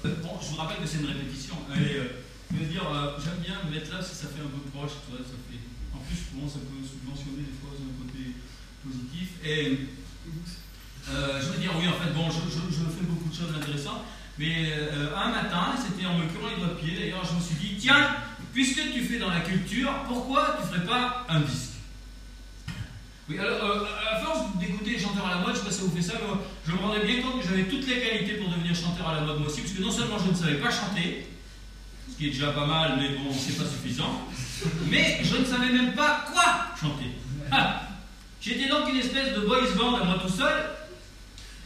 bon, je vous rappelle que c'est une répétition. Et, je veux dire, j'aime bien me mettre là parce que ça fait un peu proche, tu vois, ça fait... En plus, bon, ça peut subventionner des fois un côté positif. Et je veux dire, oui, en fait, bon, je fais beaucoup de choses intéressantes. Mais un matin, c'était en me curant les doigts de pied, d'ailleurs, je me suis dit, tiens, puisque tu fais dans la culture, pourquoi tu ne ferais pas un disque? Oui, alors, à force d'écouter les chanteurs à la mode, je ne sais pas si vous faites ça, mais moi, je me rendais bien compte que j'avais toutes les qualités pour devenir chanteur à la mode moi aussi, parce que non seulement je ne savais pas chanter, ce qui est déjà pas mal, mais bon, c'est pas suffisant, mais je ne savais même pas quoi chanter. Ah, j'étais donc une espèce de boys band à moi tout seul,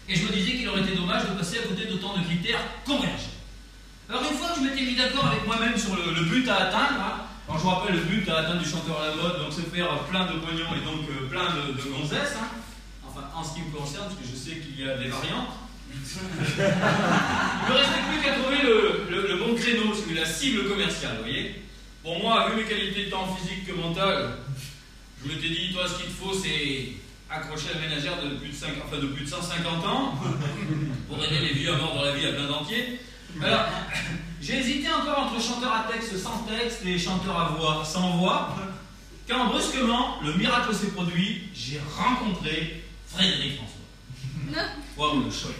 et je me disais qu'il aurait été dommage de passer à côté d'autant de critères convergents. Alors une fois que je m'étais mis d'accord avec moi-même sur le but à atteindre, hein, alors je vous rappelle le but à atteindre du chanteur à la mode, donc c'est faire plein de pognon et donc plein de gonzesses, hein. Enfin en ce qui me concerne, parce que je sais qu'il y a des variantes. Il ne me restait plus qu'à trouver le bon créneau, celui la cible commerciale, vous voyez. Pour moi, vu mes qualités tant physiques que mentales, je m'étais dit, toi ce qu'il te faut c'est accrocher la ménagère de plus de 150 ans pour aider les vieux à mordre la vie à plein dentier. Alors, j'ai hésité encore entre chanteur à texte sans texte et chanteur à voix sans voix, quand brusquement, le miracle s'est produit, j'ai rencontré Frédéric François. Waouh, le choc.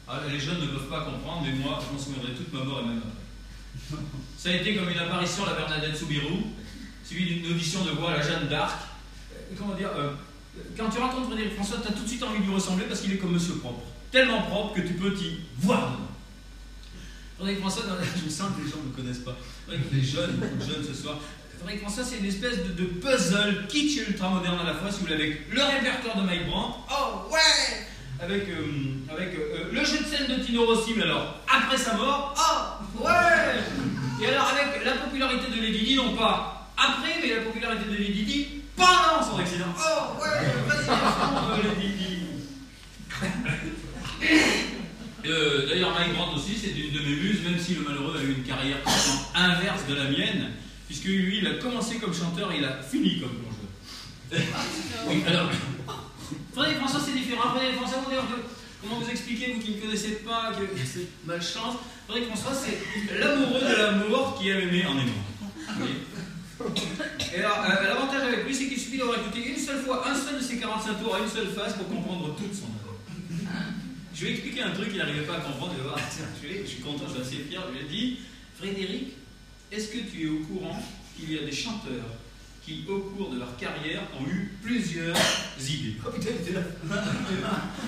Alors, les jeunes ne peuvent pas comprendre, mais moi, je m'en souviendrai toute ma mort et même après. Ça a été comme une apparition à la Bernadette Soubirous, suivie d'une audition de voix à la Jeanne d'Arc. Comment dire, quand tu rencontres Frédéric François, tu as tout de suite envie de lui ressembler parce qu'il est comme Monsieur Propre. Tellement propre que tu peux t'y voir dedans. Frédéric François, je me sens que les gens ne me connaissent pas. Les jeunes, beaucoup de jeunes ce soir. Frédéric François, c'est une espèce de puzzle kitsch et ultra-moderne à la fois, si vous voulez, avec le répertoire de Mike Brandt. Oh ouais! Avec le jeu de scène de Tino Rossi, mais alors, après sa mort, oh ouais! Et alors, avec la popularité de Lady Di, non pas après, mais la popularité de Lady Di pendant son accident. Oh ouais! Vas-y, Lady Di. D'ailleurs, Mike Brandt aussi, c'est une de mes muses, même si le malheureux a eu une carrière inverse de la mienne, puisque lui, il a commencé comme chanteur et il a fini comme plongeur. Oui, alors, Frédéric François, c'est différent. Frédéric François, comment vous expliquez, vous qui ne connaissez pas, que c'est malchance, Frédéric François, c'est l'amoureux de l'amour qui aime aimer en aimant. Oui. Et alors, l'avantage avec lui, c'est qu'il suffit d'avoir écouté une seule fois un seul de ses 45 tours à une seule phase pour comprendre toute son œuvre. Je vais expliquer un truc qu'il n'arrivait pas à comprendre. Je suis content, je suis assez fier. Je lui ai dit, Frédéric, est-ce que tu es au courant qu'il y a des chanteurs qui, au cours de leur carrière, ont eu plusieurs idées? Oh putain, il était là.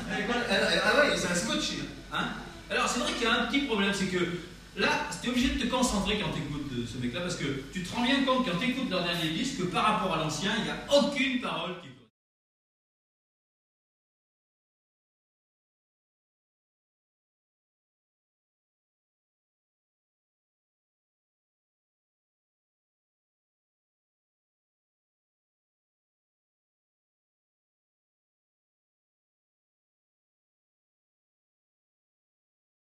Ah ouais, c'est un scotch. Hein? Alors, c'est vrai qu'il y a un petit problème, c'est que là, tu es obligé de te concentrer quand tu écoutes ce mec-là, parce que tu te rends bien compte quand tu écoutes leur dernier disque que par rapport à l'ancien, il n'y a aucune parole qui